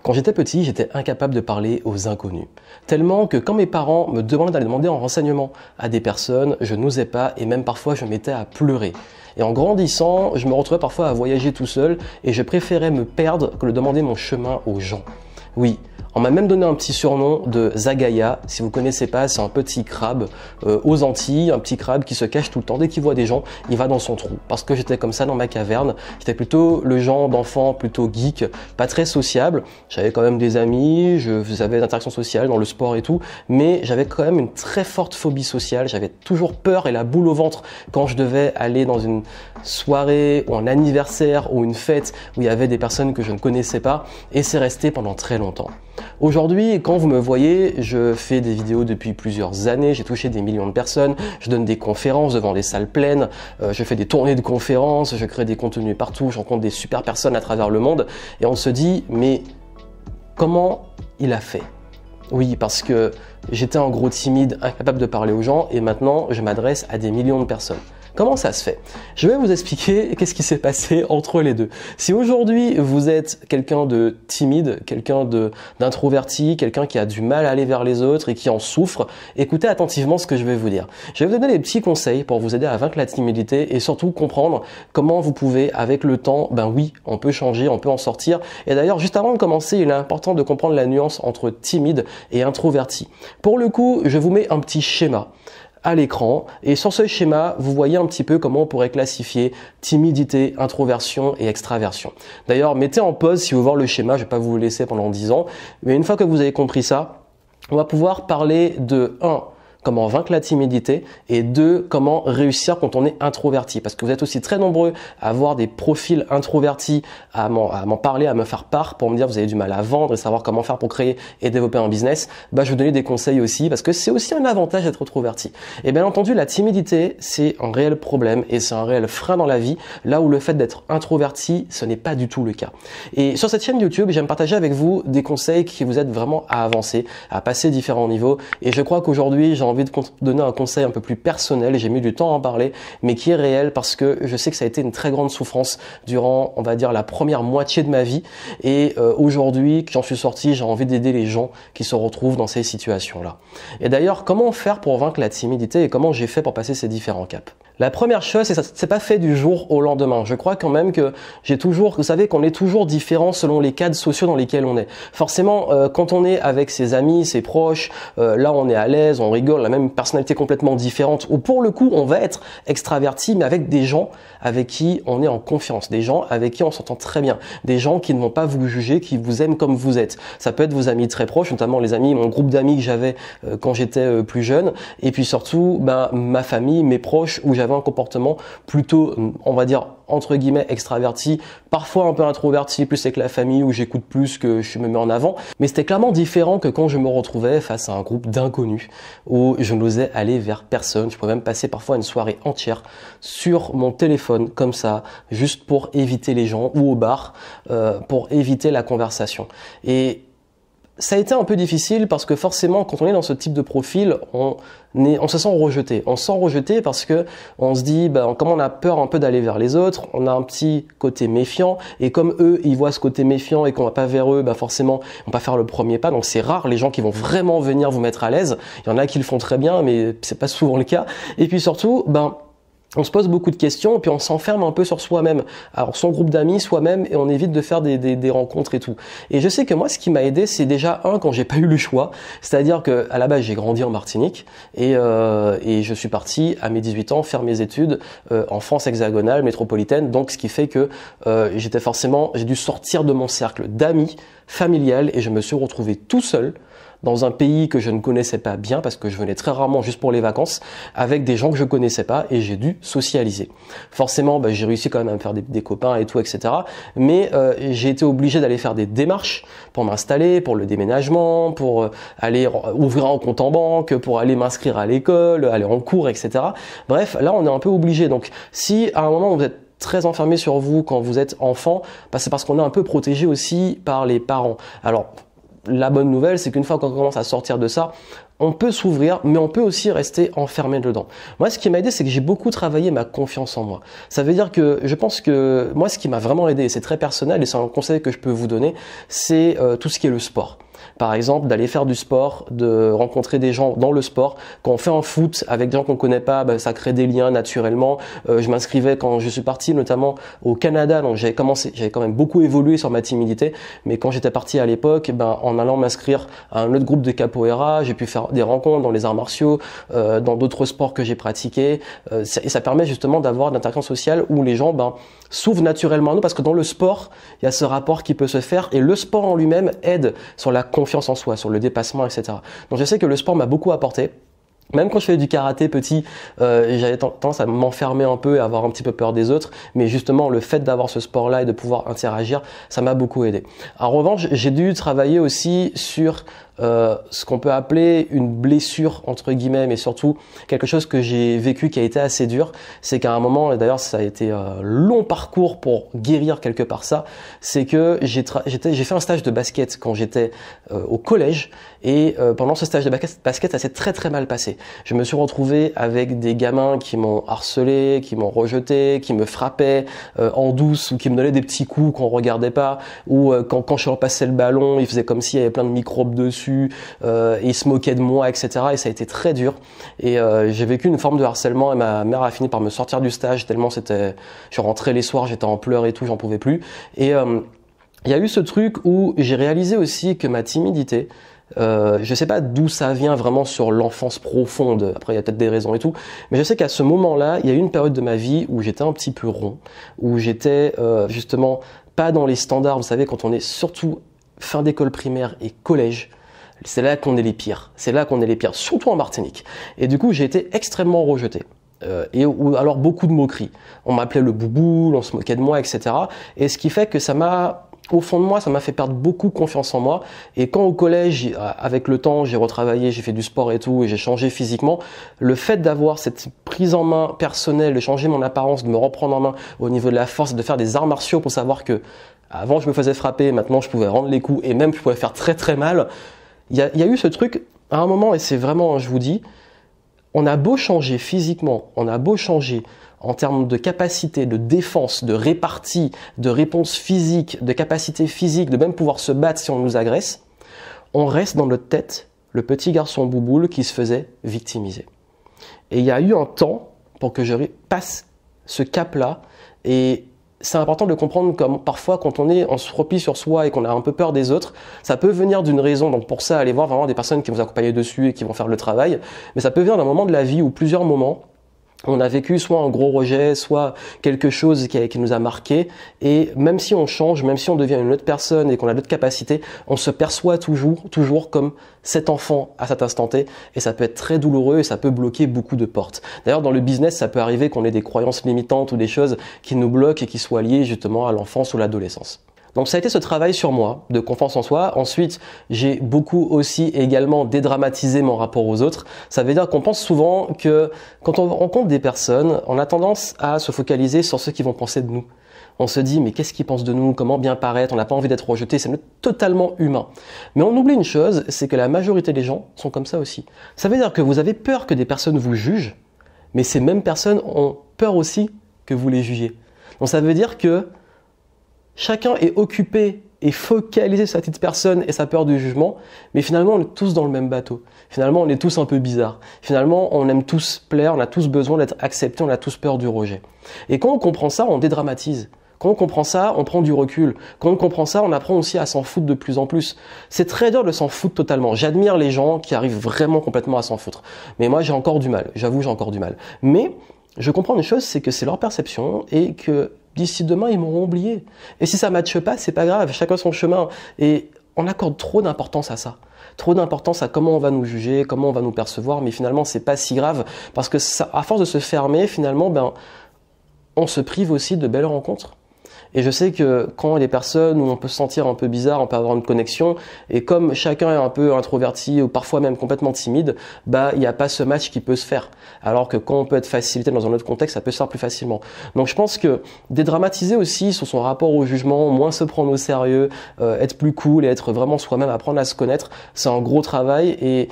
Quand j'étais petit, j'étais incapable de parler aux inconnus. Tellement que quand mes parents me demandaient d'aller demander en renseignement à des personnes, je n'osais pas et même parfois je m'étais à pleurer. Et en grandissant, je me retrouvais parfois à voyager tout seul et je préférais me perdre que de demander mon chemin aux gens. Oui, on m'a même donné un petit surnom de Zagaia. Si vous connaissez pas, c'est un petit crabe aux Antilles, un petit crabe qui se cache tout le temps. Dès qu'il voit des gens, il va dans son trou. Parce que j'étais comme ça dans ma caverne. J'étais plutôt le genre d'enfant plutôt geek, pas très sociable. J'avais quand même des amis, j'avais des interactions sociales dans le sport et tout, mais j'avais quand même une très forte phobie sociale. J'avais toujours peur et la boule au ventre quand je devais aller dans une soirée ou un anniversaire ou une fête où il y avait des personnes que je ne connaissais pas, et c'est resté pendant très longtemps. Aujourd'hui, quand vous me voyez, je fais des vidéos depuis plusieurs années, j'ai touché des millions de personnes, je donne des conférences devant des salles pleines, je fais des tournées de conférences, je crée des contenus partout, je rencontre des super personnes à travers le monde, et on se dit, mais comment il a fait? Oui, parce que j'étais en gros timide, incapable de parler aux gens, et maintenant je m'adresse à des millions de personnes. Comment ça se fait? Je vais vous expliquer qu'est-ce qui s'est passé entre les deux. Si aujourd'hui vous êtes quelqu'un de timide, quelqu'un d'introverti, quelqu'un qui a du mal à aller vers les autres et qui en souffre, écoutez attentivement ce que je vais vous dire. Je vais vous donner des petits conseils pour vous aider à vaincre la timidité et surtout comprendre comment vous pouvez, avec le temps, ben oui, on peut changer, on peut en sortir. Et d'ailleurs, juste avant de commencer, il est important de comprendre la nuance entre timide et introverti. Pour le coup, je vous mets un petit schéma à l'écran et sur ce schéma, vous voyez un petit peu comment on pourrait classifier timidité, introversion et extraversion. D'ailleurs, mettez en pause si vous voulez voir le schéma, je ne vais pas vous le laisser pendant 10 ans, mais une fois que vous avez compris ça, on va pouvoir parler de 1. Comment vaincre la timidité et 2. Comment réussir quand on est introverti. Parce que vous êtes aussi très nombreux à avoir des profils introvertis, à m'en parler, à me faire part pour me dire vous avez du mal à vendre et savoir comment faire pour créer et développer un business. Bah, je vais vous donner des conseils aussi parce que c'est aussi un avantage d'être introverti. Et bien entendu, la timidité, c'est un réel problème et c'est un réel frein dans la vie, là où le fait d'être introverti, ce n'est pas du tout le cas. Et sur cette chaîne YouTube, j'aime partager avec vous des conseils qui vous aident vraiment à avancer, à passer différents niveaux. Et je crois qu'aujourd'hui, j'ai envie de donner un conseil un peu plus personnel, j'ai mis du temps à en parler, mais qui est réel parce que je sais que ça a été une très grande souffrance durant, on va dire, la première moitié de ma vie. Et aujourd'hui, que j'en suis sorti, j'ai envie d'aider les gens qui se retrouvent dans ces situations-là. Et d'ailleurs, comment faire pour vaincre la timidité et comment j'ai fait pour passer ces différents caps? La première chose, c'est que ça s'est pas fait du jour au lendemain. Je crois quand même que vous savez qu'on est toujours différent selon les cadres sociaux dans lesquels on est. Forcément, quand on est avec ses amis, ses proches, là on est à l'aise, on rigole, on a même une personnalité complètement différente. Ou pour le coup, on va être extraverti, mais avec des gens avec qui on est en confiance, des gens avec qui on s'entend très bien, des gens qui ne vont pas vous juger, qui vous aiment comme vous êtes. Ça peut être vos amis très proches, notamment les amis, mon groupe d'amis que j'avais quand j'étais plus jeune, et puis surtout ma famille, mes proches, où j'avais un comportement plutôt, on va dire, entre guillemets, extraverti, parfois un peu introverti, plus avec la famille où j'écoute plus que je me mets en avant. Mais c'était clairement différent que quand je me retrouvais face à un groupe d'inconnus où je n'osais aller vers personne. Je pouvais même passer parfois une soirée entière sur mon téléphone comme ça, juste pour éviter les gens ou au bar, pour éviter la conversation. Et ça a été un peu difficile parce que forcément, quand on est dans ce type de profil, on se sent rejeté. On se sent rejeté parce que on se dit, comme on a peur un peu d'aller vers les autres, on a un petit côté méfiant. Et comme eux, ils voient ce côté méfiant et qu'on va pas vers eux, forcément, on va pas faire le premier pas. Donc c'est rare les gens qui vont vraiment venir vous mettre à l'aise. Il y en a qui le font très bien, mais c'est pas souvent le cas. Et puis surtout, on se pose beaucoup de questions et puis on s'enferme un peu sur soi-même. Alors son groupe d'amis, soi-même, et on évite de faire des rencontres et tout. Et je sais que moi, ce qui m'a aidé, c'est déjà quand j'ai pas eu le choix. C'est-à-dire que à la base, j'ai grandi en Martinique et je suis parti à mes 18 ans faire mes études en France hexagonale, métropolitaine. Donc ce qui fait que j'ai dû sortir de mon cercle d'amis familial et je me suis retrouvé tout seul dans un pays que je ne connaissais pas bien parce que je venais très rarement juste pour les vacances avec des gens que je connaissais pas et j'ai dû socialiser. Forcément, j'ai réussi quand même à me faire des copains et tout, etc. Mais j'ai été obligé d'aller faire des démarches pour m'installer, pour le déménagement, pour aller ouvrir un compte en banque, pour aller m'inscrire à l'école, aller en cours, etc. Bref, là, on est un peu obligé. Donc, si à un moment vous êtes très enfermé sur vous quand vous êtes enfant, c'est parce qu'on est un peu protégé aussi par les parents. Alors, la bonne nouvelle, c'est qu'une fois qu'on commence à sortir de ça, on peut s'ouvrir, mais on peut aussi rester enfermé dedans. Moi, ce qui m'a aidé, c'est que j'ai beaucoup travaillé ma confiance en moi. Ça veut dire que je pense que moi, ce qui m'a vraiment aidé, et c'est très personnel, et c'est un conseil que je peux vous donner, c'est tout ce qui est le sport. Par exemple, d'aller faire du sport, de rencontrer des gens dans le sport. Quand on fait un foot avec des gens qu'on connaît pas, ça crée des liens naturellement. Je m'inscrivais quand je suis parti, notamment au Canada, donc j'avais quand même beaucoup évolué sur ma timidité. Mais quand j'étais parti à l'époque, en allant m'inscrire à un autre groupe de capoeira, j'ai pu faire des rencontres dans les arts martiaux, dans d'autres sports que j'ai pratiqués. Et ça permet justement d'avoir de l'interaction sociale où les gens s'ouvrent naturellement à nous, parce que dans le sport, il y a ce rapport qui peut se faire, et le sport en lui-même aide sur la confiance en soi, sur le dépassement, etc. Donc je sais que le sport m'a beaucoup apporté. Même quand je faisais du karaté petit, j'avais tendance à m'enfermer un peu et à avoir un petit peu peur des autres. Mais justement, le fait d'avoir ce sport-là et de pouvoir interagir, ça m'a beaucoup aidé. En revanche, j'ai dû travailler aussi sur ce qu'on peut appeler une blessure, entre guillemets, mais surtout quelque chose que j'ai vécu qui a été assez dur. C'est qu'à un moment, et d'ailleurs ça a été un long parcours pour guérir quelque part ça, c'est que j'ai fait un stage de basket quand j'étais au collège, et pendant ce stage de basket, ça s'est très très mal passé. Je me suis retrouvé avec des gamins qui m'ont harcelé, qui m'ont rejeté, qui me frappaient en douce, ou qui me donnaient des petits coups qu'on regardait pas, ou quand je leur passais le ballon, ils faisaient comme s'il y avait plein de microbes dessus, et ils se moquaient de moi, etc. Et ça a été très dur. Et j'ai vécu une forme de harcèlement, et ma mère a fini par me sortir du stage tellement je rentrais les soirs, j'étais en pleurs et tout, j'en pouvais plus. Et il y a eu ce truc où j'ai réalisé aussi que ma timidité, je sais pas d'où ça vient vraiment sur l'enfance profonde, après il y a peut-être des raisons et tout, mais je sais qu'à ce moment-là, il y a eu une période de ma vie où j'étais un petit peu rond, où j'étais justement pas dans les standards. Vous savez, quand on est surtout fin d'école primaire et collège, c'est là qu'on est les pires. C'est là qu'on est les pires, surtout en Martinique. Et du coup, j'ai été extrêmement rejeté. Ou alors beaucoup de moqueries. On m'appelait le bouboule, on se moquait de moi, etc. Et ce qui fait que au fond de moi, ça m'a fait perdre beaucoup confiance en moi. Et quand au collège, avec le temps, j'ai retravaillé, j'ai fait du sport et tout, et j'ai changé physiquement, le fait d'avoir cette prise en main personnelle, de changer mon apparence, de me reprendre en main au niveau de la force, de faire des arts martiaux pour savoir que avant je me faisais frapper, maintenant je pouvais rendre les coups, et même je pouvais faire très très mal. Il y a eu ce truc à un moment, et c'est vraiment, je vous dis, on a beau changer physiquement, on a beau changer en termes de capacité, de défense, de répartie, de réponse physique, de capacité physique, de même pouvoir se battre si on nous agresse, on reste dans notre tête le petit garçon bouboule qui se faisait victimiser. Et il y a eu un temps pour que je passe ce cap-là, et c'est important de comprendre comme parfois quand on se replie sur soi et qu'on a un peu peur des autres, ça peut venir d'une raison. Donc pour ça, allez voir vraiment des personnes qui vont vous accompagner dessus et qui vont faire le travail. Mais ça peut venir d'un moment de la vie ou plusieurs moments. On a vécu soit un gros rejet, soit quelque chose qui nous a marqué. Et même si on change, même si on devient une autre personne et qu'on a d'autres capacités, on se perçoit toujours comme cet enfant à cet instant T. Et ça peut être très douloureux et ça peut bloquer beaucoup de portes. D'ailleurs, dans le business, ça peut arriver qu'on ait des croyances limitantes ou des choses qui nous bloquent et qui soient liées justement à l'enfance ou l'adolescence. Donc ça a été ce travail sur moi, de confiance en soi. Ensuite, j'ai beaucoup aussi également dédramatisé mon rapport aux autres. Ça veut dire qu'on pense souvent que quand on rencontre des personnes, on a tendance à se focaliser sur ce qu'ils vont penser de nous. On se dit, mais qu'est-ce qu'ils pensent de nous? Comment bien paraître? On n'a pas envie d'être rejeté. C'est totalement humain. Mais on oublie une chose, c'est que la majorité des gens sont comme ça aussi. Ça veut dire que vous avez peur que des personnes vous jugent, mais ces mêmes personnes ont peur aussi que vous les jugiez. Donc ça veut dire que chacun est occupé et focalisé sur sa petite personne et sa peur du jugement, mais finalement on est tous dans le même bateau. Finalement on est tous un peu bizarres. Finalement on aime tous plaire, on a tous besoin d'être acceptés, on a tous peur du rejet. Et quand on comprend ça, on dédramatise. Quand on comprend ça, on prend du recul. Quand on comprend ça, on apprend aussi à s'en foutre de plus en plus. C'est très dur de s'en foutre totalement. J'admire les gens qui arrivent vraiment complètement à s'en foutre. Mais moi j'ai encore du mal, j'avoue j'ai encore du mal. Mais je comprends une chose, c'est que c'est leur perception et que d'ici demain, ils m'auront oublié. Et si ça ne matche pas, c'est pas grave, chacun son chemin. Et on accorde trop d'importance à ça. Trop d'importance à comment on va nous juger, comment on va nous percevoir, mais finalement, c'est pas si grave. Parce que ça, à force de se fermer, finalement, on se prive aussi de belles rencontres. Et je sais que quand les personnes où on peut se sentir un peu bizarre, on peut avoir une connexion, et comme chacun est un peu introverti ou parfois même complètement timide, il n'y a pas ce match qui peut se faire. Alors que quand on peut être facilité dans un autre contexte, ça peut se faire plus facilement. Donc je pense que dédramatiser aussi sur son rapport au jugement, moins se prendre au sérieux, être plus cool et être vraiment soi-même, apprendre à se connaître, c'est un gros travail. Et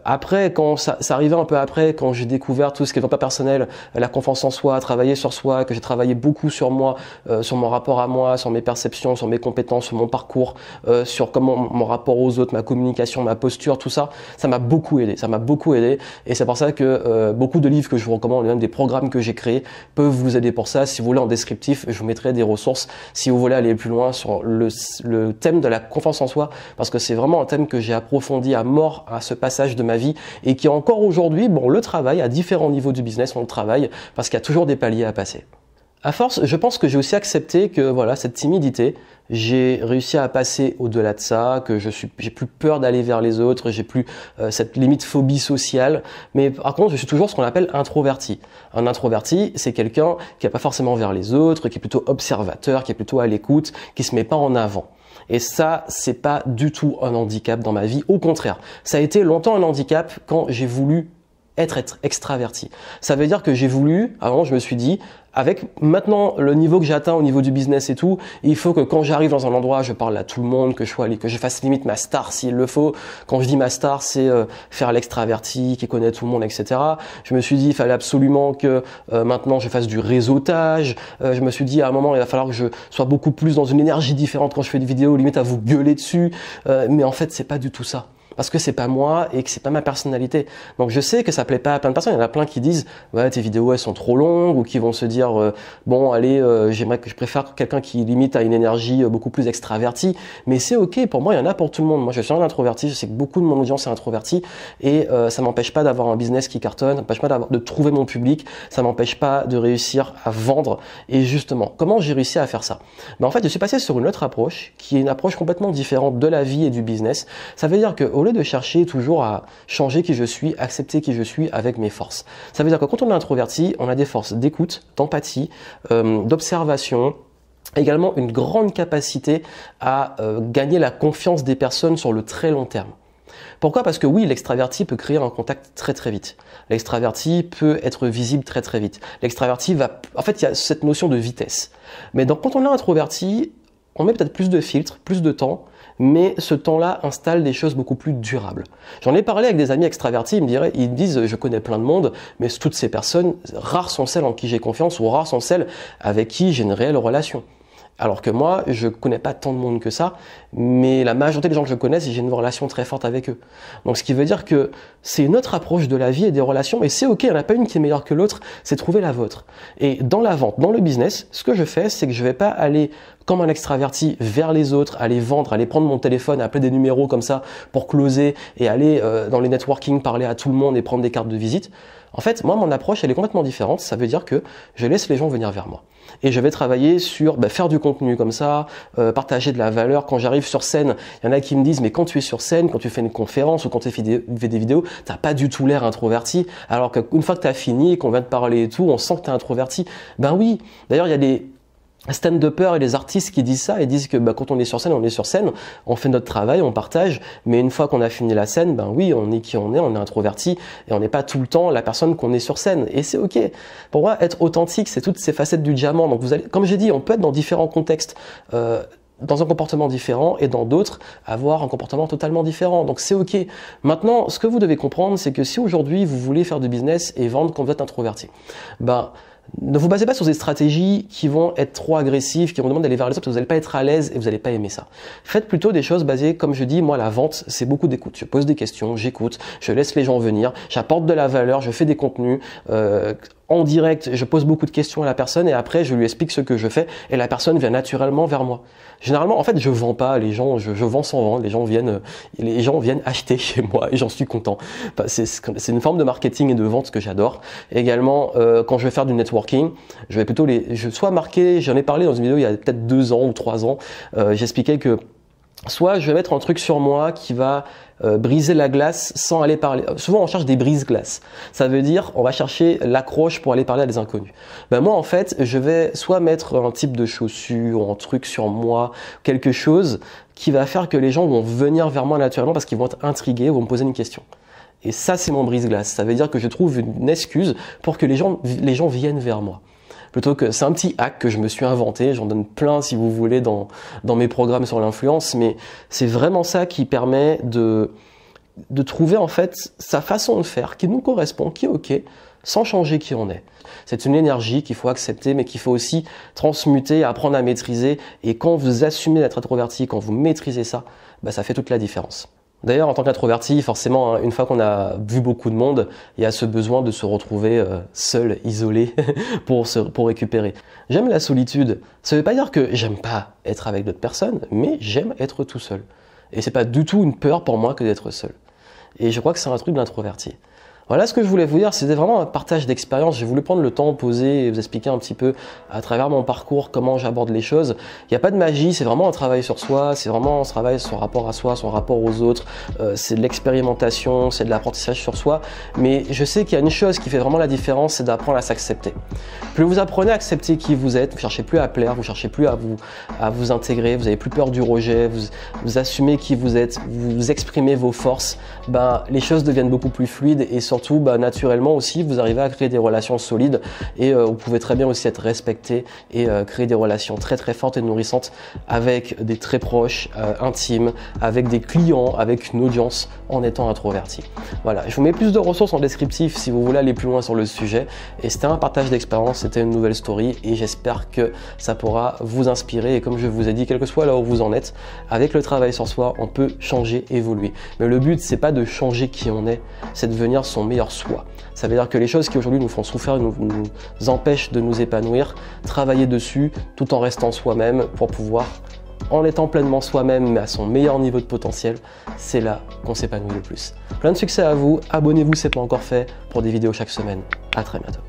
Après, quand ça arrivait un peu après, quand j'ai découvert tout ce qui est développement personnel, la confiance en soi, travailler sur soi, que j'ai travaillé beaucoup sur moi, sur mon rapport à moi, sur mes perceptions, sur mes compétences, sur mon parcours, sur comment mon rapport aux autres, ma communication, ma posture, tout ça, ça m'a beaucoup aidé. Ça m'a beaucoup aidé, et c'est pour ça que beaucoup de livres que je vous recommande, et même des programmes que j'ai créés, peuvent vous aider pour ça. Si vous voulez, en descriptif, je vous mettrai des ressources si vous voulez aller plus loin sur le thème de la confiance en soi, parce que c'est vraiment un thème que j'ai approfondi à mort à ce passage de ma vie, et qui encore aujourd'hui, bon, le travail à différents niveaux du business, on le travaille parce qu'il y a toujours des paliers à passer. À force, je pense que j'ai aussi accepté que voilà, cette timidité, j'ai réussi à passer au-delà de ça, que j'ai plus peur d'aller vers les autres, j'ai plus cette limite phobie sociale, mais par contre, je suis toujours ce qu'on appelle introverti. Un introverti, c'est quelqu'un qui n'est pas forcément vers les autres, qui est plutôt observateur, qui est plutôt à l'écoute, qui se met pas en avant. Et ça, c'est pas du tout un handicap dans ma vie. Au contraire, ça a été longtemps un handicap quand j'ai voulu être extraverti. Ça veut dire que j'ai voulu, avant je me suis dit, avec maintenant le niveau que j'ai atteint au niveau du business et tout, il faut que quand j'arrive dans un endroit, je parle à tout le monde, que je fasse limite ma star s'il le faut. Quand je dis ma star, c'est faire l'extraverti, qui connaît tout le monde, etc. Je me suis dit, il fallait absolument que maintenant je fasse du réseautage. Je me suis dit, à un moment, il va falloir que je sois beaucoup plus dans une énergie différente quand je fais des vidéos, limite à vous gueuler dessus. Mais en fait, c'est pas du tout ça. Parce que c'est pas moi et que c'est pas ma personnalité. Donc je sais que ça plaît pas à plein de personnes. Il y en a plein qui disent ouais, tes vidéos elles sont trop longues, ou qui vont se dire bon allez je préfère quelqu'un qui limite à une énergie beaucoup plus extravertie. Mais c'est ok, pour moi il y en a pour tout le monde. Moi je suis un introverti, je sais que beaucoup de mon audience est introverti, et ça m'empêche pas d'avoir un business qui cartonne, ça m'empêche pas de trouver mon public, ça m'empêche pas de réussir à vendre. Et justement, comment j'ai réussi à faire ça? En fait je suis passé sur une autre approche qui est une approche complètement différente de la vie et du business. Ça veut dire que au lieu de chercher toujours à changer qui je suis, accepter qui je suis avec mes forces. Ça veut dire que quand on est introverti, on a des forces d'écoute, d'empathie, d'observation, également une grande capacité à gagner la confiance des personnes sur le très long terme. Pourquoi? Parce que oui, l'extraverti peut créer un contact très très vite. L'extraverti peut être visible très très vite. L'extraverti va... En fait, il y a cette notion de vitesse. Mais donc, quand on est introverti, on met peut-être plus de filtres, plus de temps, mais ce temps-là installe des choses beaucoup plus durables. J'en ai parlé avec des amis extravertis, ils me disent je connais plein de monde, mais toutes ces personnes, rares sont celles en qui j'ai confiance, ou rares sont celles avec qui j'ai une réelle relation. Alors que moi, je connais pas tant de monde que ça, mais la majorité des gens que je connais, j'ai une relation très forte avec eux. Donc ce qui veut dire que c'est une autre approche de la vie et des relations, et c'est ok, il n'y en a pas une qui est meilleure que l'autre, c'est trouver la vôtre. Et dans la vente, dans le business, ce que je fais, c'est que je vais pas aller comme un extraverti vers les autres, aller vendre, aller prendre mon téléphone, appeler des numéros comme ça pour closer, et aller dans les networking, parler à tout le monde et prendre des cartes de visite. En fait, moi, mon approche, elle est complètement différente. Ça veut dire que je laisse les gens venir vers moi. Et je vais travailler sur faire du contenu comme ça, partager de la valeur. Quand j'arrive sur scène, il y en a qui me disent, mais quand tu es sur scène, quand tu fais une conférence ou quand tu fais des vidéos, t'as pas du tout l'air introverti. Alors qu'une fois que tu as fini et qu'on vient de parler et tout, on sent que tu es introverti. Ben oui. D'ailleurs, il y a des stand-uppers et les artistes qui disent ça, et disent que quand on est sur scène, on fait notre travail, on partage, mais une fois qu'on a fini la scène, ben oui, on est qui on est introverti, et on n'est pas tout le temps la personne qu'on est sur scène, et c'est ok. Pour moi, être authentique, c'est toutes ces facettes du diamant. Donc vous allez, comme j'ai dit, on peut être dans différents contextes, dans un comportement différent, et dans d'autres, avoir un comportement totalement différent. Donc c'est ok. Maintenant, ce que vous devez comprendre, c'est que si aujourd'hui vous voulez faire du business et vendre quand vous êtes introverti, ne vous basez pas sur des stratégies qui vont être trop agressives, qui vont demander d'aller vers les autres, parce que vous n'allez pas être à l'aise et vous n'allez pas aimer ça. Faites plutôt des choses basées, comme je dis, moi la vente, c'est beaucoup d'écoute. Je pose des questions, j'écoute, je laisse les gens venir, j'apporte de la valeur, je fais des contenus. En direct, je pose beaucoup de questions à la personne et après je lui explique ce que je fais et la personne vient naturellement vers moi. Généralement, en fait, je vends pas, les gens, je vends sans vendre, les gens viennent acheter chez moi et j'en suis content. C'est une forme de marketing et de vente que j'adore. Également, quand je vais faire du networking, je vais plutôt soit marquer, j'en ai parlé dans une vidéo il y a peut-être 2 ans ou 3 ans, j'expliquais que soit je vais mettre un truc sur moi qui va briser la glace sans aller parler. Souvent on cherche des brise-glaces. Ça veut dire on va chercher l'accroche pour aller parler à des inconnus. Moi en fait je vais soit mettre un type de chaussure, un truc sur moi, quelque chose qui va faire que les gens vont venir vers moi naturellement parce qu'ils vont être intrigués ou vont me poser une question. Et ça c'est mon brise-glace. Ça veut dire que je trouve une excuse pour que les gens viennent vers moi. Plutôt que c'est un petit hack que je me suis inventé, j'en donne plein si vous voulez dans mes programmes sur l'influence, mais c'est vraiment ça qui permet de de trouver en fait sa façon de faire qui nous correspond, qui est ok, sans changer qui on est. C'est une énergie qu'il faut accepter, mais qu'il faut aussi transmuter, apprendre à maîtriser. Et quand vous assumez d'être introverti, quand vous maîtrisez ça, bah, ça fait toute la différence. D'ailleurs, en tant qu'introverti, forcément, hein, une fois qu'on a vu beaucoup de monde, il y a ce besoin de se retrouver seul, isolé, pour récupérer. J'aime la solitude. Ça ne veut pas dire que j'aime pas être avec d'autres personnes, mais j'aime être tout seul. Et c'est pas du tout une peur pour moi que d'être seul. Et je crois que c'est un truc d'introverti. Voilà ce que je voulais vous dire, c'était vraiment un partage d'expérience. J'ai voulu prendre le temps, poser et vous expliquer un petit peu à travers mon parcours comment j'aborde les choses. Il n'y a pas de magie, c'est vraiment un travail sur soi, c'est vraiment un travail sur son rapport à soi, son rapport aux autres, c'est de l'expérimentation, c'est de l'apprentissage sur soi. Mais je sais qu'il y a une chose qui fait vraiment la différence, c'est d'apprendre à s'accepter. Plus vous apprenez à accepter qui vous êtes, vous ne cherchez plus à plaire, vous ne cherchez plus à vous intégrer, vous n'avez plus peur du rejet, vous assumez qui vous êtes, vous exprimez vos forces, ben, les choses deviennent beaucoup plus fluides et surtout, bah, naturellement aussi, vous arrivez à créer des relations solides et vous pouvez très bien aussi être respecté et créer des relations très très fortes et nourrissantes avec des très proches, intimes, avec des clients, avec une audience en étant introverti. Voilà, je vous mets plus de ressources en descriptif si vous voulez aller plus loin sur le sujet. Et c'était un partage d'expérience, c'était une nouvelle story et j'espère que ça pourra vous inspirer. Et comme je vous ai dit, quel que soit là où vous en êtes, avec le travail sur soi, on peut changer, évoluer. Mais le but, c'est pas de changer qui on est, c'est de devenir son meilleur soi. Ça veut dire que les choses qui aujourd'hui nous font souffrir, nous empêchent de nous épanouir, travailler dessus tout en restant soi-même pour pouvoir, en étant pleinement soi-même mais à son meilleur niveau de potentiel, c'est là qu'on s'épanouit le plus. Plein de succès à vous, abonnez-vous si ce n'est pas encore fait pour des vidéos chaque semaine. À très bientôt.